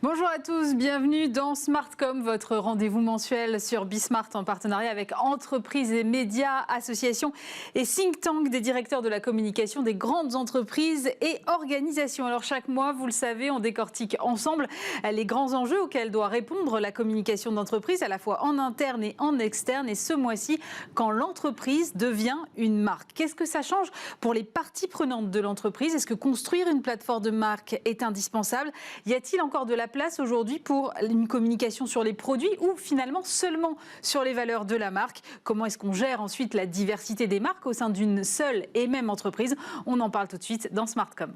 Bonjour à tous, bienvenue dans Smartcom, votre rendez-vous mensuel sur Bismart en partenariat avec entreprises et médias, associations et think tank des directeurs de la communication des grandes entreprises et organisations. Alors chaque mois, vous le savez, on décortique ensemble les grands enjeux auxquels doit répondre la communication d'entreprise, à la fois en interne et en externe. Et ce mois-ci, quand l'entreprise devient une marque. Qu'est-ce que ça change pour les parties prenantes de l'entreprise? Est-ce que construire une plateforme de marque est indispensable? Y a-t-il encore de la place aujourd'hui pour une communication sur les produits ou finalement seulement sur les valeurs de la marque? Comment est-ce qu'on gère ensuite la diversité des marques au sein d'une seule et même entreprise? On en parle tout de suite dans Smartcom.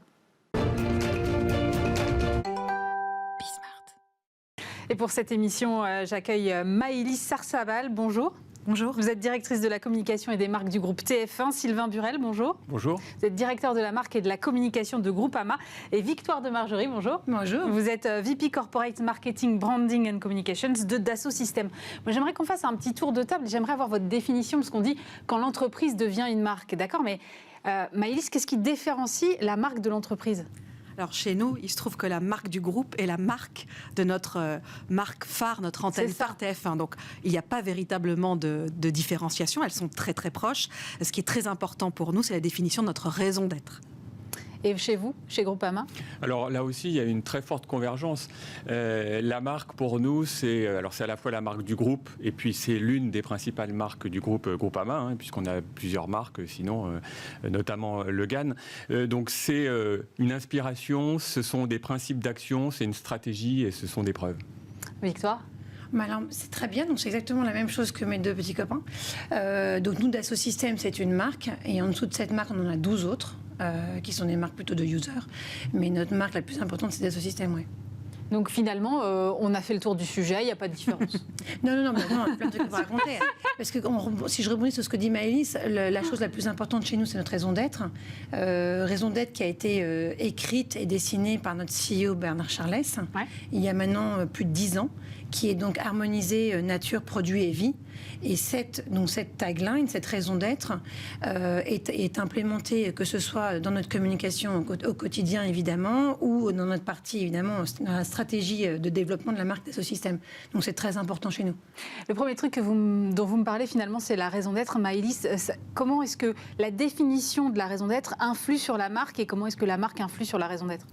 Et pour cette émission, j'accueille Maëlys Sarsaval. Bonjour. Bonjour. Vous êtes directrice de la communication et des marques du groupe TF1. Sylvain Burel, bonjour. Bonjour. Vous êtes directeur de la marque et de la communication de Groupama. Et Victoire de Margerie, bonjour. Bonjour. Vous êtes VP Corporate Marketing, Branding and Communications de Dassault Systèmes. Moi, j'aimerais qu'on fasse un petit tour de table. J'aimerais avoir votre définition de ce qu'on dit quand l'entreprise devient une marque. D'accord, mais Maëlys, qu'est-ce qui différencie la marque de l'entreprise ? Alors chez nous, il se trouve que la marque du groupe est la marque de notre marque phare, notre antenne phare TF1. Donc il n'y a pas véritablement de différenciation, elles sont très très proches. Ce qui est très important pour nous, c'est la définition de notre raison d'être. Et chez vous, chez Groupama? Alors là aussi, il y a une très forte convergence. La marque pour nous, c'est à la fois la marque du groupe et puis c'est l'une des principales marques du groupe Groupama, puisqu'on a plusieurs marques, sinon notamment Le GAN. Donc c'est une inspiration, ce sont des principes d'action, c'est une stratégie et ce sont des preuves. Victoire? Alors, c'est très bien, donc c'est exactement la même chose que mes deux petits copains. Donc nous, Dassault Systèmes, c'est une marque, et en dessous de cette marque, on en a 12 autres, qui sont des marques plutôt de users. Mais notre marque la plus importante, c'est Dassault Systèmes, oui. Donc finalement, on a fait le tour du sujet, il n'y a pas de différence. Non, il y a plein de trucs à raconter. Parce que si je rebondis sur ce que dit Maëlys, la chose la plus importante chez nous, c'est notre raison d'être. Raison d'être qui a été écrite et dessinée par notre CEO Bernard Charlès, il y a maintenant plus de 10 ans, qui est donc harmonisée nature, produit et vie. Et cette tagline, cette raison d'être, est implémentée, que ce soit dans notre communication au quotidien, évidemment, ou dans notre partie, évidemment, dans la stratégie de développement de la marque Dassault Systèmes. Donc c'est très important chez nous. Le premier truc dont vous me parlez finalement, c'est la raison d'être. Maëlys, comment est-ce que la définition de la raison d'être influe sur la marque et comment est-ce que la marque influe sur la raison d'être ?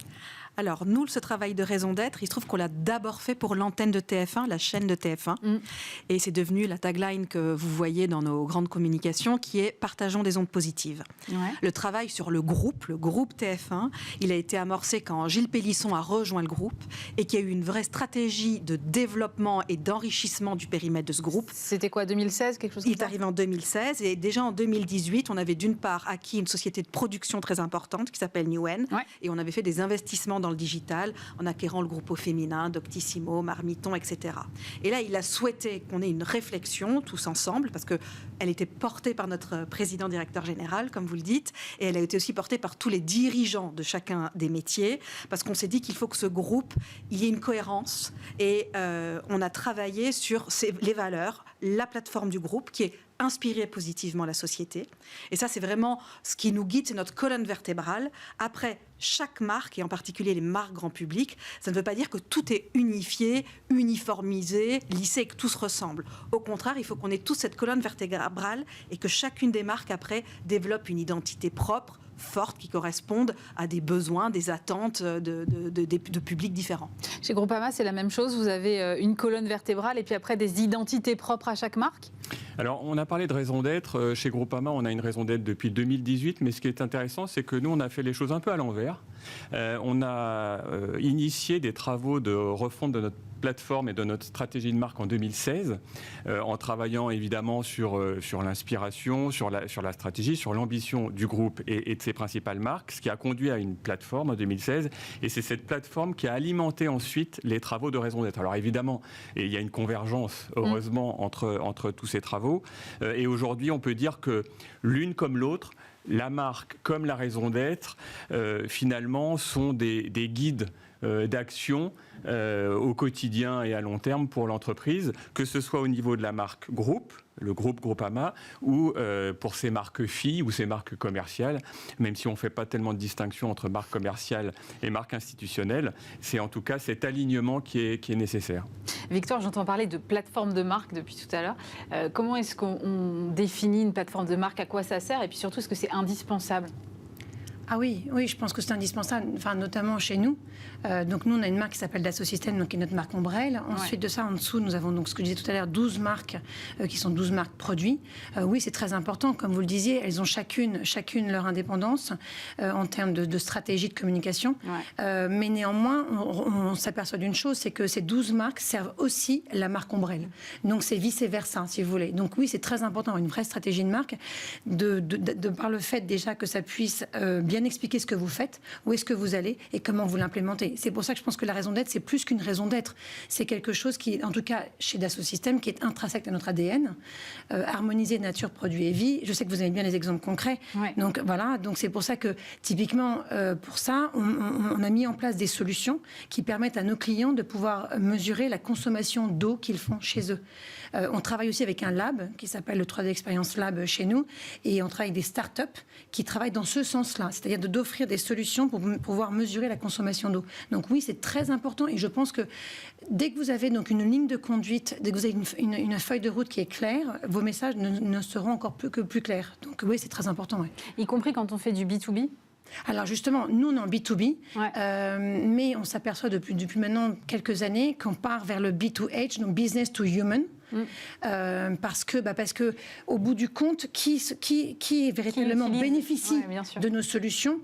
Alors, nous, ce travail de raison d'être, il se trouve qu'on l'a d'abord fait pour l'antenne de TF1, la chaîne de TF1. Et c'est devenu la tagline que vous voyez dans nos grandes communications, qui est « Partageons des ondes positives ». Le travail sur le groupe TF1, il a été amorcé quand Gilles Pélisson a rejoint le groupe et qu'il y a eu une vraie stratégie de développement et d'enrichissement du périmètre de ce groupe. C'était quoi, 2016, quelque chose comme ça ? Il est arrivé en 2016 et déjà en 2018, on avait d'une part acquis une société de production très importante qui s'appelle Newen et on avait fait des investissements dans le digital, en acquérant le groupe au féminin, Doctissimo, Marmiton, etc. Et là, il a souhaité qu'on ait une réflexion tous ensemble, parce qu'elle était portée par notre président-directeur général, comme vous le dites, et elle a été aussi portée par tous les dirigeants de chacun des métiers, parce qu'on s'est dit qu'il faut que ce groupe, il y ait une cohérence, et on a travaillé sur les valeurs, la plateforme du groupe, qui est inspirer positivement la société. Et ça, c'est vraiment ce qui nous guide, c'est notre colonne vertébrale. Après, chaque marque, et en particulier les marques grand public, ça ne veut pas dire que tout est unifié, uniformisé, lissé et que tout se ressemble. Au contraire, il faut qu'on ait tous cette colonne vertébrale et que chacune des marques, après, développe une identité propre, forte, qui correspondent à des besoins, des attentes de publics différents. Chez Groupama, c'est la même chose. Vous avez une colonne vertébrale et puis après des identités propres à chaque marque ? Alors, on a parlé de raison d'être. Chez Groupama, on a une raison d'être depuis 2018, mais ce qui est intéressant, c'est que nous, on a fait les choses un peu à l'envers. On a initié des travaux de refonte de notre plateforme et de notre stratégie de marque en 2016, en travaillant évidemment sur l'inspiration, sur la stratégie, sur l'ambition du groupe et de ses principales marques, ce qui a conduit à une plateforme en 2016. Et c'est cette plateforme qui a alimenté ensuite les travaux de raison d'être. Alors évidemment, il y a une convergence, heureusement, entre tous ces travaux. Et aujourd'hui, on peut dire que l'une comme l'autre, la marque comme la raison d'être, finalement, finalement sont des guides d'action au quotidien et à long terme pour l'entreprise, que ce soit au niveau de la marque groupe, le groupe Groupama, ou pour ses marques filles ou ses marques commerciales, même si on ne fait pas tellement de distinction entre marques commerciales et marques institutionnelles, c'est en tout cas cet alignement qui est nécessaire. Victor, j'entends parler de plateforme de marque depuis tout à l'heure. Comment est-ce qu'on définit une plateforme de marque, à quoi ça sert, et puis surtout, est-ce que c'est indispensable ? Ah oui, je pense que c'est indispensable, enfin, notamment chez nous. Donc nous, on a une marque qui s'appelle Dassault Systèmes, donc qui est notre marque ombrelle. Ensuite de ça, en dessous, nous avons donc ce que je disais tout à l'heure, 12 marques qui sont 12 marques produits. Oui, c'est très important. Comme vous le disiez, elles ont chacune leur indépendance en termes de stratégie de communication. Mais néanmoins, on s'aperçoit d'une chose, c'est que ces 12 marques servent aussi la marque ombrelle. Donc c'est vice-versa, si vous voulez. Donc oui, c'est très important, une vraie stratégie de marque, de par le fait déjà que ça puisse bien expliquer ce que vous faites, où est-ce que vous allez et comment vous l'implémentez. C'est pour ça que je pense que la raison d'être, c'est plus qu'une raison d'être. C'est quelque chose qui, en tout cas chez Dassault Systèmes, qui est intrinsèque à notre ADN, harmoniser nature, produit et vie. Je sais que vous avez bien les exemples concrets. Donc voilà, donc c'est pour ça que typiquement pour ça, on a mis en place des solutions qui permettent à nos clients de pouvoir mesurer la consommation d'eau qu'ils font chez eux. On travaille aussi avec un lab qui s'appelle le 3D Experience Lab chez nous, et on travaille avec des startups qui travaillent dans ce sens-là, c'est-à-dire d'offrir des solutions pour pouvoir mesurer la consommation d'eau. Donc oui, c'est très important, et je pense que dès que vous avez donc une ligne de conduite, dès que vous avez une feuille de route qui est claire, vos messages ne seront encore plus clairs. Donc oui, c'est très important. Y compris quand on fait du B2B ? Alors justement, nous on est en B2B, mais on s'aperçoit depuis maintenant quelques années qu'on part vers le B2H, donc Business to Human. Parce que au bout du compte, qui véritablement bénéficie de nos solutions,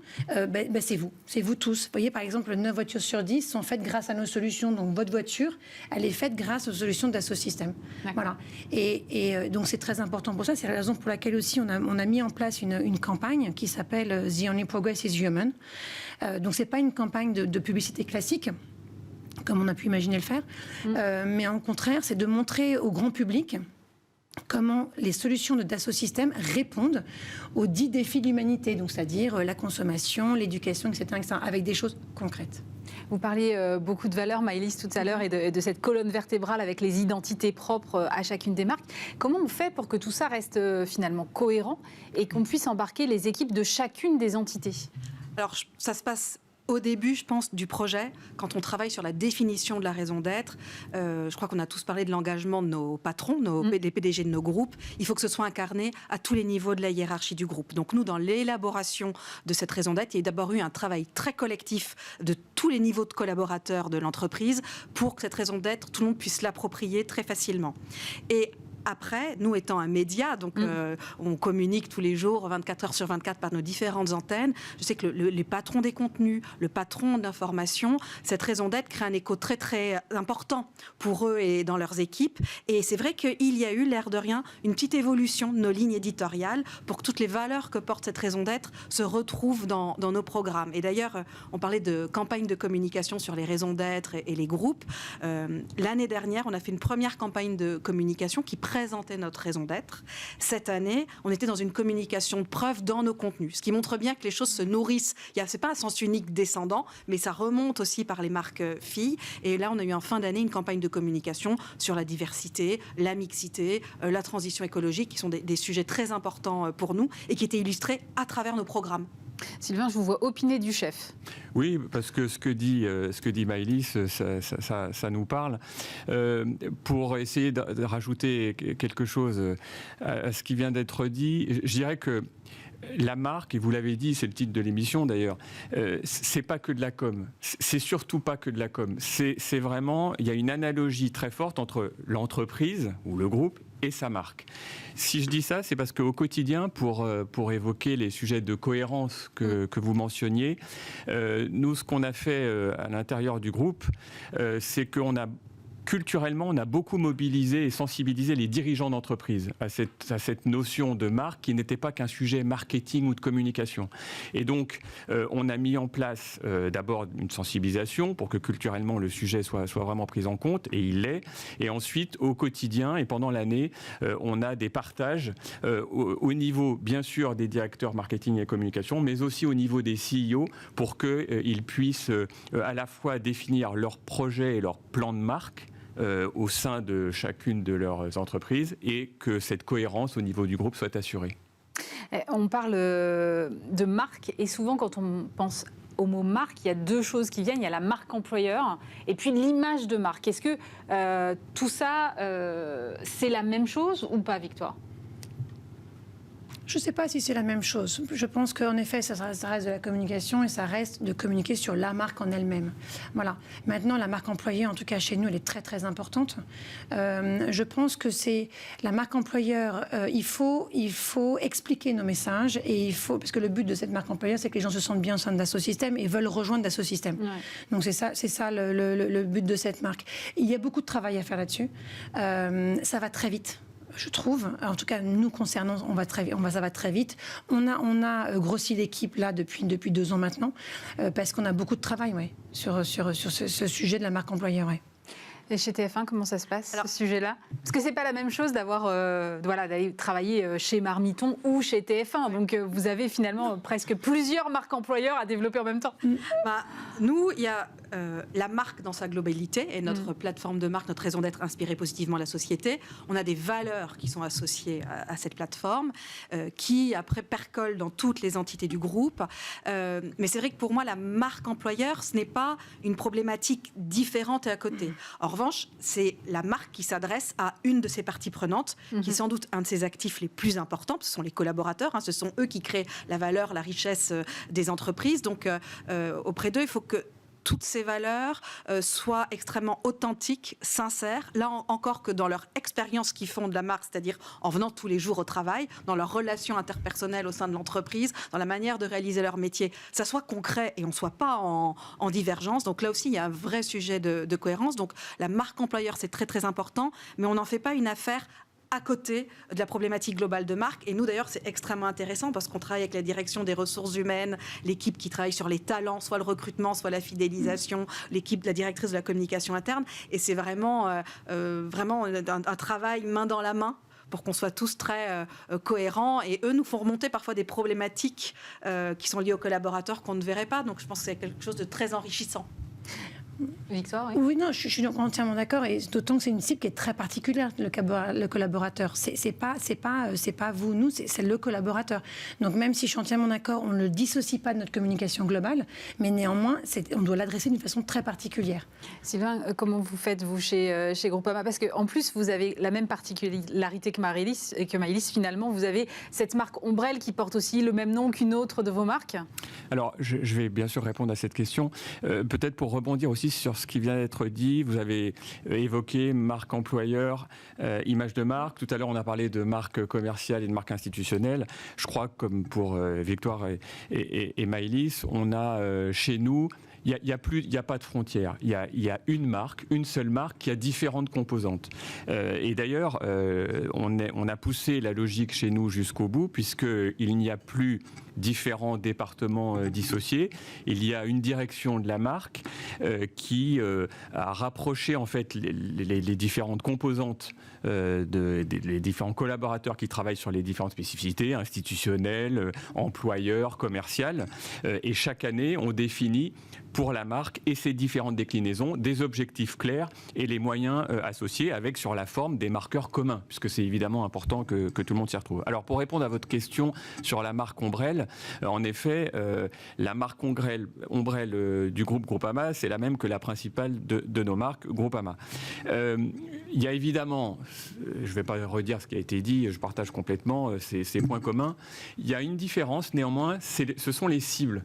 c'est vous tous. Vous voyez, par exemple, 9 voitures sur 10 sont faites grâce à nos solutions. Donc votre voiture, elle est faite grâce aux solutions de Dassault Systèmes. Voilà. Et donc c'est très important pour ça. C'est la raison pour laquelle aussi on a mis en place une campagne qui s'appelle The Only Progress is Human. Donc c'est pas une campagne de publicité classique, comme on a pu imaginer le faire, mais au contraire, c'est de montrer au grand public comment les solutions de Dassault Systèmes répondent aux 10 défis de l'humanité, donc c'est-à-dire la consommation, l'éducation, etc., avec des choses concrètes. Vous parliez beaucoup de valeurs, Maëlys, tout à l'heure, et de cette colonne vertébrale avec les identités propres à chacune des marques. Comment on fait pour que tout ça reste finalement cohérent et qu'on puisse embarquer les équipes de chacune des entités ? Alors, ça se passe au début, je pense, du projet, quand on travaille sur la définition de la raison d'être. Je crois qu'on a tous parlé de l'engagement de nos patrons, des PDG de nos groupes. Il faut que ce soit incarné à tous les niveaux de la hiérarchie du groupe. Donc nous, dans l'élaboration de cette raison d'être, il y a d'abord eu un travail très collectif de tous les niveaux de collaborateurs de l'entreprise pour que cette raison d'être, tout le monde puisse l'approprier très facilement. Et après, nous étant un média, donc on communique tous les jours, 24 heures sur 24 par nos différentes antennes. Je sais que les patrons des contenus, le patron d'information, cette raison d'être crée un écho très très important pour eux et dans leurs équipes. Et c'est vrai qu'il y a eu, l'air de rien, une petite évolution de nos lignes éditoriales pour que toutes les valeurs que porte cette raison d'être se retrouvent dans nos programmes. Et d'ailleurs, on parlait de campagne de communication sur les raisons d'être et les groupes. L'année dernière, on a fait une première campagne de communication qui présenter notre raison d'être. Cette année, on était dans une communication de preuve dans nos contenus, ce qui montre bien que les choses se nourrissent. C'est pas un sens unique descendant, mais ça remonte aussi par les marques filles. Et là, on a eu en fin d'année une campagne de communication sur la diversité, la mixité, la transition écologique, qui sont des sujets très importants pour nous et qui étaient illustrés à travers nos programmes. Sylvain, je vous vois opiner du chef. Oui, parce que ce que dit Maëlys, ça nous parle. Pour essayer de rajouter quelque chose à ce qui vient d'être dit, je dirais que la marque, et vous l'avez dit, c'est le titre de l'émission d'ailleurs, c'est pas que de la com. C'est surtout pas que de la com. C'est vraiment, il y a une analogie très forte entre l'entreprise ou le groupe et sa marque. Si je dis ça, c'est parce qu'au quotidien, pour évoquer les sujets de cohérence que vous mentionniez, nous, ce qu'on a fait à l'intérieur du groupe, c'est qu'on a culturellement, on a beaucoup mobilisé et sensibilisé les dirigeants d'entreprise à cette notion de marque qui n'était pas qu'un sujet marketing ou de communication. Et donc, on a mis en place d'abord une sensibilisation pour que culturellement le sujet soit vraiment pris en compte, et il l'est. Et ensuite, au quotidien et pendant l'année, on a des partages au niveau, bien sûr, des directeurs marketing et communication, mais aussi au niveau des CEO pour qu'ils puissent à la fois définir leur projet et leur plan de marque au sein de chacune de leurs entreprises et que cette cohérence au niveau du groupe soit assurée. On parle de marque et souvent quand on pense au mot marque, il y a deux choses qui viennent. Il y a la marque employeur et puis l'image de marque. Est-ce que tout ça, c'est la même chose ou pas, Victoire ? Je ne sais pas si c'est la même chose. Je pense qu'en effet, ça reste de la communication et ça reste de communiquer sur la marque en elle-même. Voilà. Maintenant, la marque employeur, en tout cas chez nous, elle est très très importante. Je pense que c'est la marque employeur. Il faut expliquer nos messages et parce que le but de cette marque employeur, c'est que les gens se sentent bien au sein de Dassault Systèmes et veulent rejoindre Dassault Systèmes. Ouais. Donc c'est ça le but de cette marque. Il y a beaucoup de travail à faire là-dessus. Ça va très vite. Je trouve, en tout cas nous concernant, ça va très vite. On a grossi l'équipe là depuis 2 ans maintenant parce qu'on a beaucoup de travail sur ce sujet de la marque employeur. Ouais. Et chez TF1, comment ça se passe, ce sujet-là ? Parce que c'est pas la même chose d'aller travailler chez Marmiton ou chez TF1. Donc vous avez finalement presque plusieurs marques employeurs à développer en même temps. Nous, il y a la marque dans sa globalité et notre plateforme de marque, notre raison d'être inspirée positivement la société. On a des valeurs qui sont associées à cette plateforme qui après percolent dans toutes les entités du groupe. Mais c'est vrai que pour moi, la marque employeur, ce n'est pas une problématique différente et à côté. En revanche, c'est la marque qui s'adresse à une de ses parties prenantes, qui est sans doute un de ses actifs les plus importants. Ce sont les collaborateurs, ce sont eux qui créent la valeur, la richesse des entreprises. Donc, auprès d'eux, il faut que toutes ces valeurs soient extrêmement authentiques, sincères, là encore que dans leur expérience qu'ils font de la marque, c'est-à-dire en venant tous les jours au travail, dans leurs relations interpersonnelles au sein de l'entreprise, dans la manière de réaliser leur métier, ça soit concret et on ne soit pas en divergence. Donc là aussi, il y a un vrai sujet de cohérence. Donc la marque employeur, c'est très très important, mais on n'en fait pas une affaire à côté de la problématique globale de marque. Et nous, d'ailleurs, c'est extrêmement intéressant parce qu'on travaille avec la direction des ressources humaines, l'équipe qui travaille sur les talents, soit le recrutement, soit la fidélisation, l'équipe, la directrice de la communication interne. Et c'est vraiment un travail main dans la main pour qu'on soit tous très cohérents. Et eux nous font remonter parfois des problématiques qui sont liées aux collaborateurs qu'on ne verrait pas. Donc je pense que c'est quelque chose de très enrichissant. Victoire, oui, non, je suis donc entièrement d'accord, et d'autant que c'est une cible qui est très particulière, le collaborateur. C'est pas vous, nous, c'est le collaborateur. Donc même si je suis entièrement d'accord, on ne le dissocie pas de notre communication globale, mais néanmoins, on doit l'adresser d'une façon très particulière. Sylvain, comment vous faites, vous, chez Groupama ? Parce qu'en plus, vous avez la même particularité que Maëlys, finalement, vous avez cette marque Ombrelle qui porte aussi le même nom qu'une autre de vos marques. Alors, je vais bien sûr répondre à cette question. Peut-être pour rebondir aussi sur ce qui vient d'être dit, vous avez évoqué marque employeur, image de marque. Tout à l'heure, on a parlé de marque commerciale et de marque institutionnelle. Je crois que comme pour Victoire et Maëlys, on a chez nous... Il n'y a pas de frontière. Il y a une seule marque qui a différentes composantes. Et d'ailleurs, on a poussé la logique chez nous jusqu'au bout, puisqu'il n'y a plus différents départements dissociés. Il y a une direction de la marque qui a rapproché en fait les différentes composantes des différents collaborateurs qui travaillent sur les différentes spécificités, institutionnelles, employeurs, commerciales. Et chaque année, on définit pour la marque et ses différentes déclinaisons des objectifs clairs et les moyens associés avec sur la forme des marqueurs communs, puisque c'est évidemment important que tout le monde s'y retrouve. Alors pour répondre à votre question sur la marque Ombrelle, en effet, la marque Ombrelle du groupe Groupama, c'est la même que la principale de nos marques Groupama. Il y a évidemment, je ne vais pas redire ce qui a été dit, je partage complètement ces points communs. Il y a une différence néanmoins, ce sont les cibles.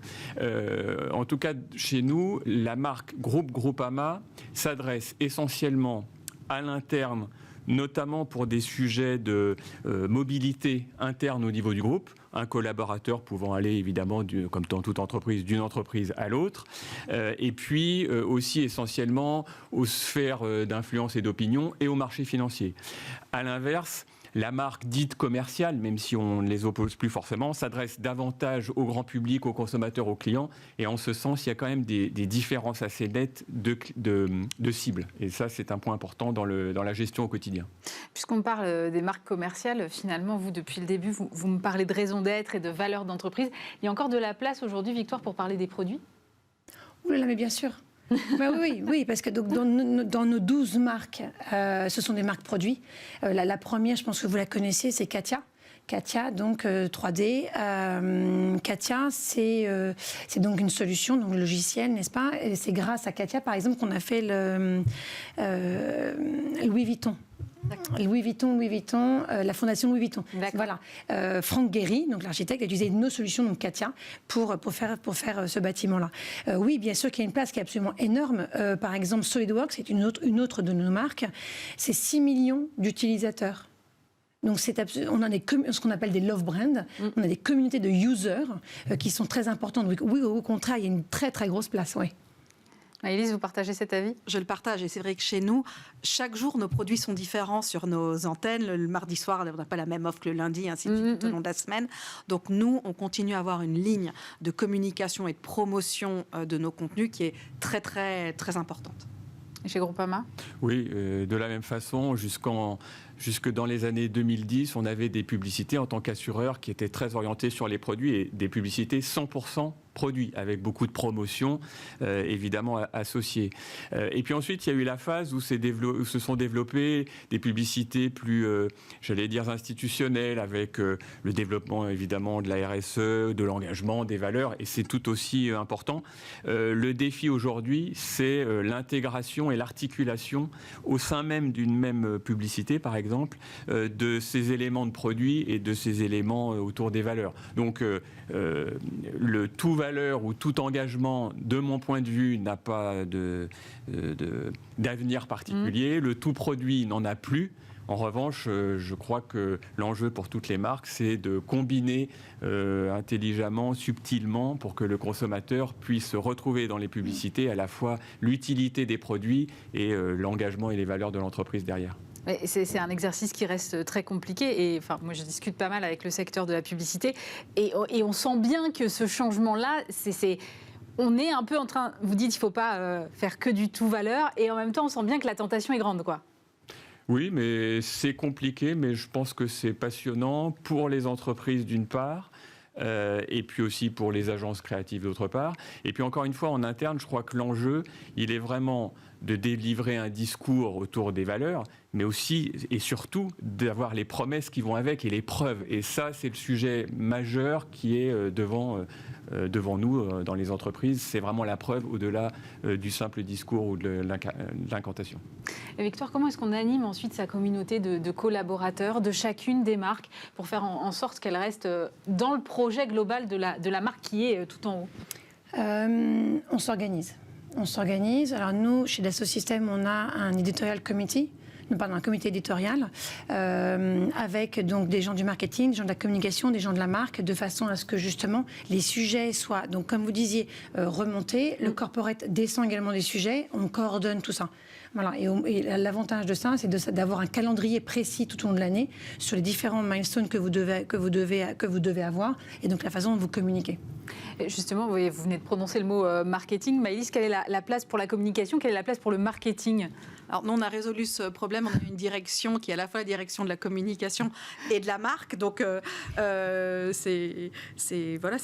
En tout cas, chez nous, la marque Groupama s'adresse essentiellement à l'interne notamment pour des sujets de mobilité interne au niveau du groupe, un collaborateur pouvant aller évidemment, comme dans toute entreprise, d'une entreprise à l'autre, et puis aussi essentiellement aux sphères d'influence et d'opinion et au marché financier. À l'inverse, la marque dite commerciale, même si on ne les oppose plus forcément, s'adresse davantage au grand public, aux consommateurs, aux clients. Et en ce sens, il y a quand même des différences assez nettes de cibles. Et ça, c'est un point important dans la gestion au quotidien. Puisqu'on parle des marques commerciales, finalement, vous, depuis le début, vous me parlez de raison d'être et de valeur d'entreprise. Il y a encore de la place aujourd'hui, Victoire, pour parler des produits ? Oui, mais bien sûr. Bah oui, parce que donc, dans nos 12 marques, ce sont des marques produits. La première, je pense que vous la connaissez, c'est Katia. Katia, donc 3D. Katia, c'est donc une solution, donc logicielle, n'est-ce pas ? Et c'est grâce à Katia, par exemple, qu'on a fait le Louis Vuitton. Louis Vuitton, la fondation Louis Vuitton. Voilà. Franck Guéry, donc l'architecte, a utilisé nos solutions, donc Katia, pour faire ce bâtiment-là. Oui, bien sûr qu'il y a une place qui est absolument énorme. Par exemple, SolidWorks, c'est une autre de nos marques. C'est 6 millions d'utilisateurs. Donc, on a ce qu'on appelle des love brands. On a des communautés de users qui sont très importantes. Donc, oui, au contraire, il y a une très, très grosse place, oui. Maëlys, vous partagez cet avis ? Je le partage et c'est vrai que chez nous, chaque jour, nos produits sont différents sur nos antennes. Le mardi soir, on n'a pas la même offre que le lundi, ainsi de suite tout au long de la semaine. Donc nous, on continue à avoir une ligne de communication et de promotion de nos contenus qui est très, très, très importante. Et chez Groupama ? Oui, de la même façon, jusque dans les années 2010, on avait des publicités en tant qu'assureur qui étaient très orientées sur les produits et des publicités 100% produits, avec beaucoup de promotions évidemment associées. Et puis ensuite, il y a eu la phase où se sont développées des publicités plus, j'allais dire, institutionnelles, avec le développement évidemment de la RSE, de l'engagement, des valeurs, et c'est tout aussi important. Le défi aujourd'hui, c'est l'intégration et l'articulation au sein même d'une même publicité, par exemple, de ces éléments de produits et de ces éléments autour des valeurs. Donc, le tout valeur ou tout engagement, de mon point de vue, n'a pas d'avenir particulier. Le tout produit n'en a plus. En revanche, je crois que l'enjeu pour toutes les marques, c'est de combiner intelligemment, subtilement, pour que le consommateur puisse retrouver dans les publicités à la fois l'utilité des produits et l'engagement et les valeurs de l'entreprise derrière. C'est un exercice qui reste très compliqué et enfin, moi je discute pas mal avec le secteur de la publicité et on sent bien que ce changement-là, on est un peu en train, vous dites qu'il ne faut pas faire que du tout valeur et en même temps on sent bien que la tentation est grande, quoi. Oui, mais c'est compliqué, mais je pense que c'est passionnant pour les entreprises d'une part, et puis aussi pour les agences créatives d'autre part. Et puis encore une fois, en interne, je crois que l'enjeu, il est vraiment de délivrer un discours autour des valeurs, mais aussi et surtout d'avoir les promesses qui vont avec et les preuves. Et ça, c'est le sujet majeur qui est devant nous dans les entreprises. C'est vraiment la preuve au-delà du simple discours ou de l'incantation. Et Victoire, comment est-ce qu'on anime ensuite sa communauté de collaborateurs de chacune des marques pour faire en sorte qu'elle reste dans le projet global de la marque qui est tout en haut ? On s'organise. Alors nous, chez Dassault Systèmes, on a un editorial committee, un comité éditorial avec donc des gens du marketing, des gens de la communication, des gens de la marque, de façon à ce que justement les sujets soient, donc comme vous disiez, remontés. Le corporate descend également des sujets, on coordonne tout ça. Voilà. Et l'avantage de ça, c'est d'avoir un calendrier précis tout au long de l'année sur les différents milestones que vous devez avoir, et donc la façon dont vous communiquez. Justement, vous venez de prononcer le mot marketing. Maëlys, quelle est la place pour la communication ? Quelle est la place pour le marketing ? Alors, nous, on a résolu ce problème. On a une direction qui est à la fois la direction de la communication et de la marque. Donc, c'est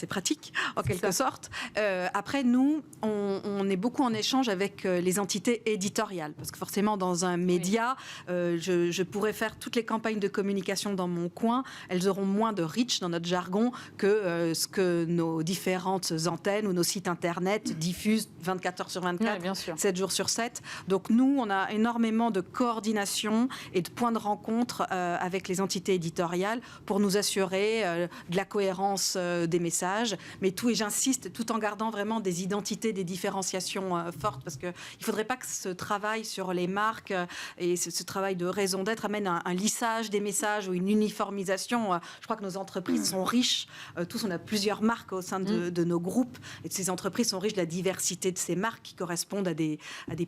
pratique, en quelque sorte. Après, nous, on est beaucoup en échange avec les entités éditoriales. Parce que forcément, dans un média, je pourrais faire toutes les campagnes de communication dans mon coin. Elles auront moins de reach, dans notre jargon, que ce que nos différentes antennes ou nos sites Internet diffusent 24 heures sur 24, 7 jours sur 7. Donc, nous, on a énormément de coordination et de points de rencontre avec les entités éditoriales pour nous assurer de la cohérence des messages, mais tout, et j'insiste, tout en gardant vraiment des identités, des différenciations fortes, parce qu'il ne faudrait pas que ce travail sur les marques et ce travail de raison d'être amène un lissage des messages ou une uniformisation. Je crois que nos entreprises sont riches. Tous, on a plusieurs marques au sein de nos groupes. Et ces entreprises sont riches de la diversité de ces marques qui correspondent à des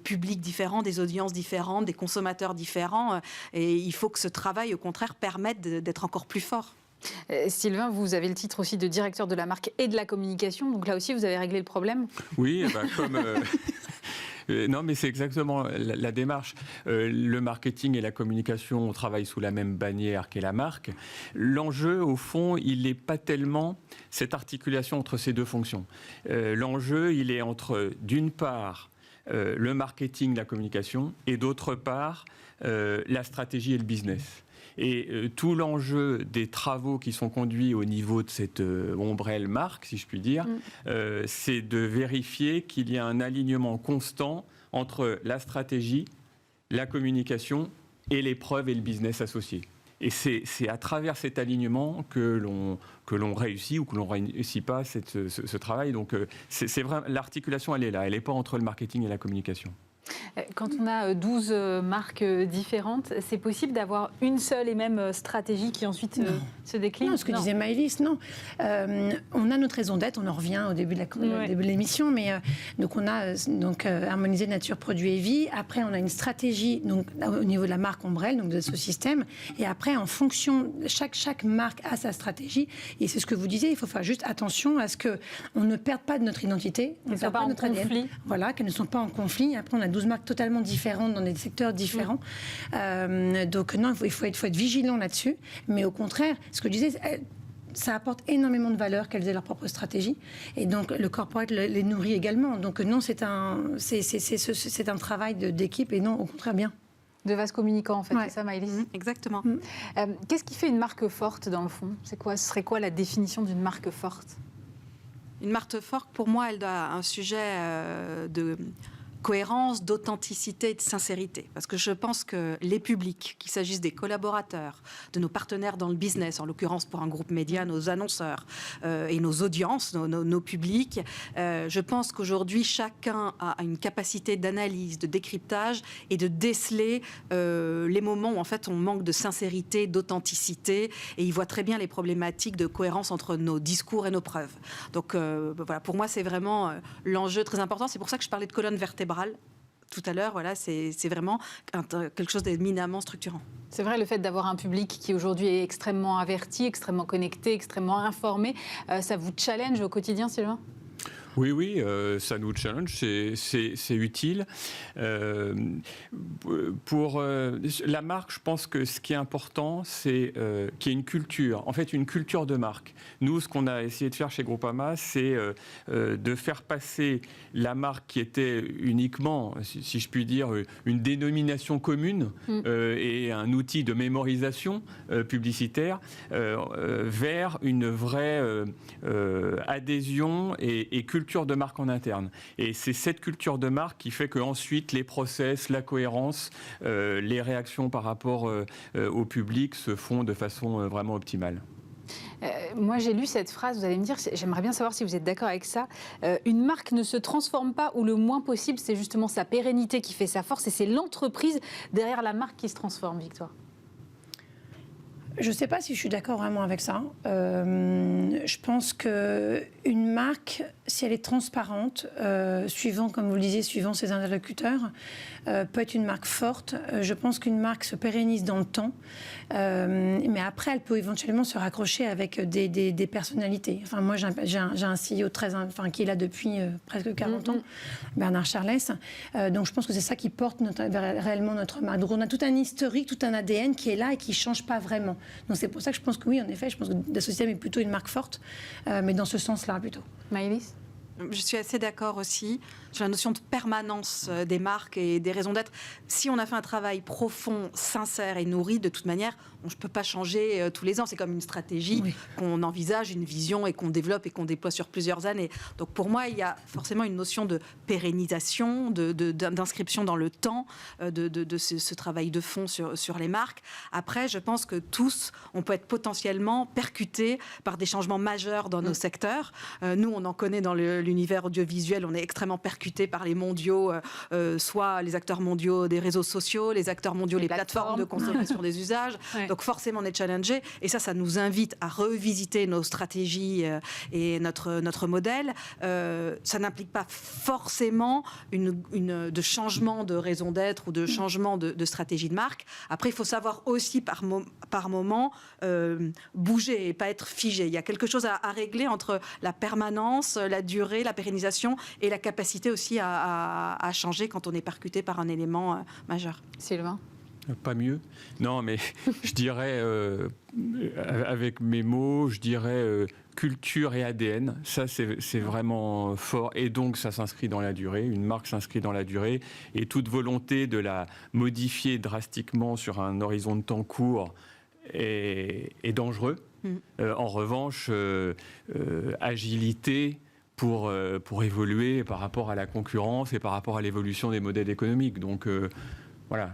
publics différents, des audiences différentes, des consommateurs différents. Et il faut que ce travail, au contraire, permette d'être encore plus fort. Sylvain, vous avez le titre aussi de directeur de la marque et de la communication, donc là aussi vous avez réglé le problème. Oui, comme... Non, mais c'est exactement la démarche. Le marketing et la communication, on travaille sous la même bannière qu'est la marque. L'enjeu, au fond, il n'est pas tellement cette articulation entre ces deux fonctions. L'enjeu, il est entre, d'une part, le marketing, la communication, et d'autre part, la stratégie et le business. Et tout l'enjeu des travaux qui sont conduits au niveau de cette ombrelle marque, si je puis dire, c'est de vérifier qu'il y a un alignement constant entre la stratégie, la communication et les preuves et le business associé. Et c'est à travers cet alignement que l'on réussit ou que l'on ne réussit pas ce travail. Donc c'est vrai, l'articulation, elle est là. Elle n'est pas entre le marketing et la communication. Quand on a 12 marques différentes, c'est possible d'avoir une seule et même stratégie qui ensuite se décline? Non, ce que disait Maëlys, non. On a notre raison d'être, on en revient au début de l'émission, mais donc on a harmonisé nature, produit et vie. Après, on a une stratégie donc, au niveau de la marque ombrelle, donc de ce système. Et après, en fonction, chaque marque a sa stratégie. Et c'est ce que vous disiez, il faut faire juste attention à ce qu'on ne perde pas de notre identité, qu'elles ne soient pas en conflit. Voilà, qu'elles ne sont pas en conflit. Après, on a 12 marques totalement différentes dans des secteurs différents. Donc non, il faut être vigilant là-dessus. Mais au contraire, ce que je disais, ça apporte énormément de valeur qu'elles aient leur propre stratégie. Et donc le corporate les nourrit également. Donc non, c'est un travail d'équipe et non, au contraire, bien. De vases communicants, en fait, c'est ça, Maëlys? Exactement. Qu'est-ce qui fait une marque forte, dans le fond? Ce serait quoi la définition d'une marque forte? Une marque forte, pour moi, elle a un sujet de cohérence, d'authenticité et de sincérité. Parce que je pense que les publics, qu'il s'agisse des collaborateurs, de nos partenaires dans le business, en l'occurrence pour un groupe média, nos annonceurs et nos audiences, nos publics, je pense qu'aujourd'hui, chacun a une capacité d'analyse, de décryptage et de déceler les moments où en fait on manque de sincérité, d'authenticité, et il voit très bien les problématiques de cohérence entre nos discours et nos preuves. Donc voilà, pour moi, c'est vraiment l'enjeu très important. C'est pour ça que je parlais de colonne vertébrale tout à l'heure. Voilà, c'est vraiment quelque chose d'éminemment structurant. C'est vrai, le fait d'avoir un public qui aujourd'hui est extrêmement averti, extrêmement connecté, extrêmement informé, ça vous challenge au quotidien, Sylvain ? Oui, ça nous challenge, c'est utile. Pour la marque, je pense que ce qui est important, c'est qu'il y ait une culture, en fait une culture de marque. Nous, ce qu'on a essayé de faire chez Groupama, c'est de faire passer la marque qui était uniquement, si je puis dire, une dénomination commune et un outil de mémorisation publicitaire vers une vraie adhésion et culture de marque en interne. Et c'est cette culture de marque qui fait qu'ensuite les process, la cohérence, les réactions par rapport au public se font de façon vraiment optimale. Moi, j'ai lu cette phrase, vous allez me dire, j'aimerais bien savoir si vous êtes d'accord avec ça. Une marque ne se transforme pas, ou le moins possible, c'est justement sa pérennité qui fait sa force, et c'est l'entreprise derrière la marque qui se transforme, Victoire. Je ne sais pas si je suis d'accord vraiment avec ça. Je pense qu'une marque, si elle est transparente, suivant, comme vous le disiez, suivant ses interlocuteurs, peut être une marque forte. Je pense qu'une marque se pérennise dans le temps, mais après, elle peut éventuellement se raccrocher avec des personnalités. Enfin, moi, j'ai un CEO qui est là depuis presque 40 ans, Bernard Charlès. Donc, je pense que c'est ça qui porte réellement notre marque. Donc, on a tout un historique, tout un ADN qui est là et qui ne change pas vraiment. Donc c'est pour ça que je pense que oui, en effet, je pense que Dassault est plutôt une marque forte, mais dans ce sens-là plutôt. Maëlys ? Je suis assez d'accord aussi sur la notion de permanence des marques et des raisons d'être. Si on a fait un travail profond, sincère et nourri, de toute manière, on ne peut pas changer tous les ans. C'est comme une stratégie qu'on envisage, une vision et qu'on développe et qu'on déploie sur plusieurs années. Donc pour moi, il y a forcément une notion de pérennisation, d'inscription dans le temps de ce travail de fond sur les marques. Après, je pense que tous, on peut être potentiellement percutés par des changements majeurs dans nos secteurs. Nous, on en connaît dans l'univers l'univers audiovisuel, on est extrêmement percuté par les mondiaux, soit les acteurs mondiaux des réseaux sociaux, les acteurs mondiaux, les plateformes de consommation des usages. Ouais. Donc forcément, on est challengé. Et ça nous invite à revisiter nos stratégies et notre modèle. Ça n'implique pas forcément de changement de raison d'être ou de changement de stratégie de marque. Après, il faut savoir aussi par moment bouger et pas être figé. Il y a quelque chose à régler entre la permanence, la durée, la pérennisation et la capacité aussi à changer quand on est percuté par un élément majeur. Sylvain ? Pas mieux. Non, mais je dirais, avec mes mots, je dirais culture et ADN. Ça, c'est vraiment fort. Et donc, ça s'inscrit dans la durée. Une marque s'inscrit dans la durée. Et toute volonté de la modifier drastiquement sur un horizon de temps court est dangereux. En revanche, agilité pour évoluer par rapport à la concurrence et par rapport à l'évolution des modèles économiques. Donc, voilà.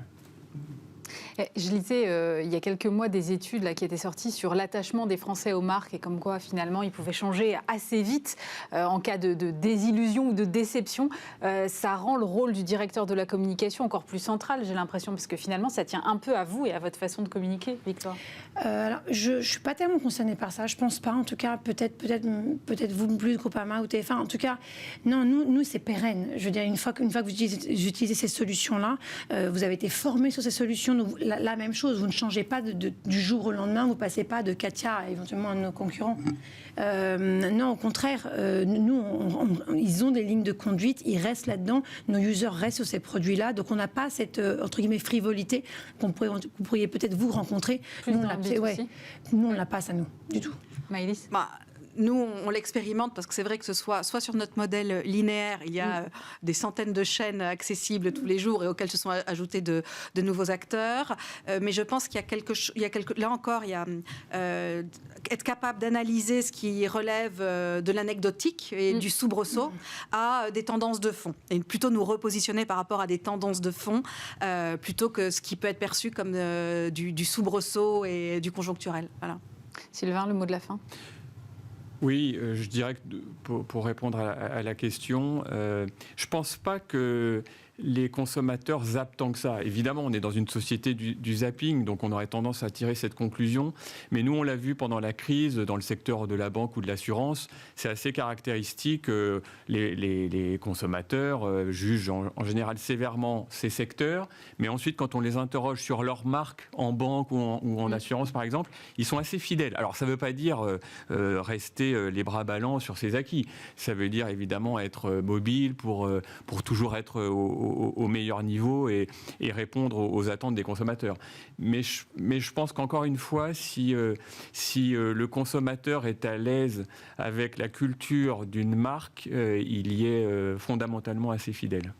Je lisais il y a quelques mois des études là, qui étaient sorties sur l'attachement des Français aux marques et comme quoi finalement ils pouvaient changer assez vite en cas de désillusion ou de déception. Ça rend le rôle du directeur de la communication encore plus central, j'ai l'impression, parce que finalement ça tient un peu à vous et à votre façon de communiquer, Victoire. Alors, je ne suis pas tellement concernée par ça, je ne pense pas. En tout cas, peut-être vous plus, Groupama ou TF1. En tout cas, non, nous c'est pérenne. Je veux dire, une fois que vous utilisez ces solutions-là, vous avez été formé sur ces solutions. La même chose, vous ne changez pas du jour au lendemain, vous ne passez pas de Katia à éventuellement à nos concurrents. Non, au contraire, ils ont des lignes de conduite, ils restent là-dedans, nos users restent sur ces produits-là, donc on n'a pas cette, entre guillemets, frivolité que vous pourriez peut-être vous rencontrer. Nous, on ne l'a pas, ça, nous, du tout. Maëlys ? Nous, on l'expérimente parce que c'est vrai que ce soit sur notre modèle linéaire, il y a des centaines de chaînes accessibles tous les jours et auxquelles se sont ajoutés de nouveaux acteurs. Mais je pense qu'il y a là encore, il y a être capable d'analyser ce qui relève de l'anecdotique et du soubresaut à des tendances de fond. Et plutôt nous repositionner par rapport à des tendances de fond plutôt que ce qui peut être perçu comme du soubresaut et du conjoncturel. Voilà. Sylvain, le mot de la fin ? Oui, je dirais que pour répondre à la question, je ne pense pas que les consommateurs zappent tant que ça. Évidemment, on est dans une société du zapping, donc on aurait tendance à tirer cette conclusion. Mais nous, on l'a vu pendant la crise, dans le secteur de la banque ou de l'assurance, c'est assez caractéristique. Les consommateurs jugent en général sévèrement ces secteurs, mais ensuite, quand on les interroge sur leur marque en banque ou en assurance, par exemple, ils sont assez fidèles. Alors, ça ne veut pas dire rester les bras ballants sur ses acquis. Ça veut dire évidemment être mobile pour toujours être au meilleur niveau et répondre aux attentes des consommateurs. Mais je pense qu'encore une fois, si le consommateur est à l'aise avec la culture d'une marque, il y est fondamentalement assez fidèle.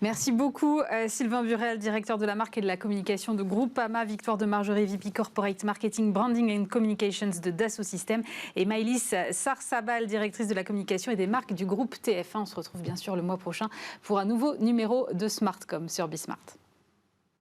Merci beaucoup Sylvain Burel, directeur de la marque et de la communication de Groupama, Victoire de Margerie, VP Corporate Marketing, Branding and Communications de Dassault Systèmes et Maëlys Sarsabal, directrice de la communication et des marques du groupe TF1. On se retrouve bien sûr le mois prochain pour un nouveau numéro de Smartcom sur Bismart.